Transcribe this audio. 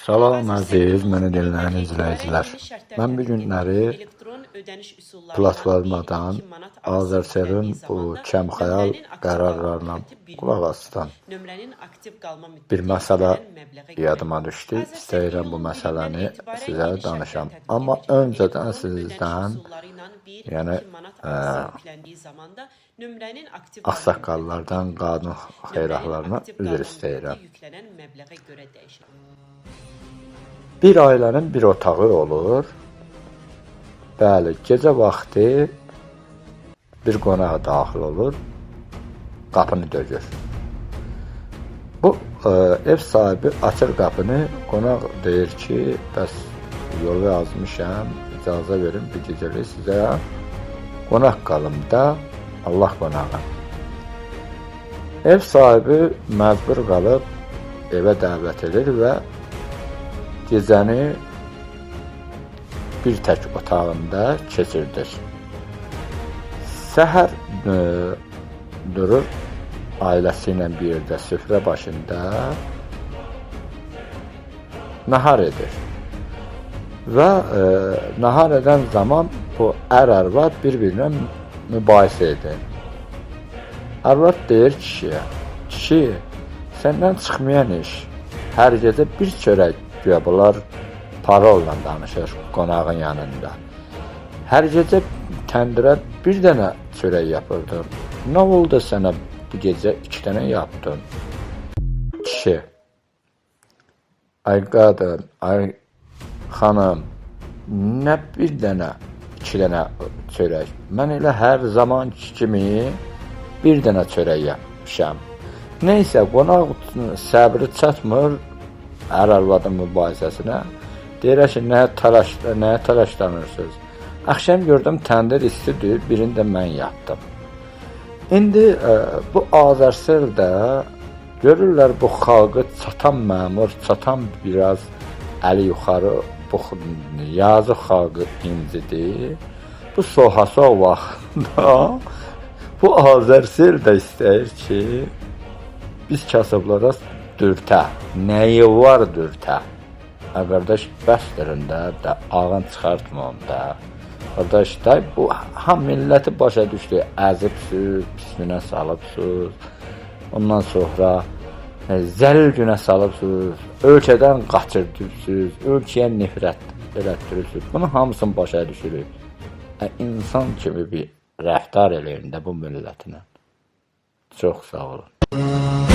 Salam əziz məni dinləyən izləyicilər. Mən bu günləri platformadan Azərselin bu kəmxəyal qərarlarına qulaq asdım. Bir məsələ yadıma düşdü. İstəyirəm bu məsələni sizə danışam. Amma öncədən sizdən, yəni ağsaqqallardan, qadın xeyraqlarına üzr istəyirəm. Bir ailənin bir otağı olur. Bəli, gecə vaxtı bir qonaq daxil olur, qapını döyür. Bu ev sahibi açır qapını, qonaq deyir ki, bəs yolu yazmışam, icazə verin bir gecəlik sizə qonaq qalım da, Allah qonağı. Ev sahibi məcbur qalıb evə dəvət edir və gecəni bir tək otağında keçirdir. Səhər durur, ailəsi ilə bir yerdə süfrə başında nahar edir. Və nahar edən zaman bu ər-arvad bir-birinə mübahisə edir. Arvad deyir kişiyə, kişi, səndən çıxmayan iş, hər gecə bir çörək güya bunlar parolla danışır qonağın yanında. Hər gecə təndirə bir dənə çörək yapırdın. Nə oldu sənə bu gecə 2 dənə yapdın? Kişi, ay qadın, ay xanım, nə bir dənə 2 dənə çörək? Mən elə hər zaman kimi bir dənə çörək yapmışam. Neysə, qonaq səbri çatmır ər-arvadın mübahisəsinə. Deyirək ki, nəyə təlaşlanırsınız? Axşam gördüm, təndir istidir, birini də mən yapdım. İndi bu Azərsel-də görürlər bu xalqı çatan məmur, çatan biraz əli yuxarı, bu yazıq xalqı incidir. Bu soha-soğ vaxtında bu Azərsel də istəyir ki, biz kasıblara dürtə, nəyi var dürtə? Qardaş, bəsdirində də ağın çıxartma onda. Qardaş, da bu ham milləti başa düşdü, əzibsiniz, pisminə salıbsınız. Ondan sonra zəlil günə salıbsınız, ölkədən qaçırdırsınız, ölkəyə nifrət elətdirirsiniz. Bunun hamısını başa düşürük. İnsan kimi bir rəftar eləyin də bu millətinə. Çox sağ olun.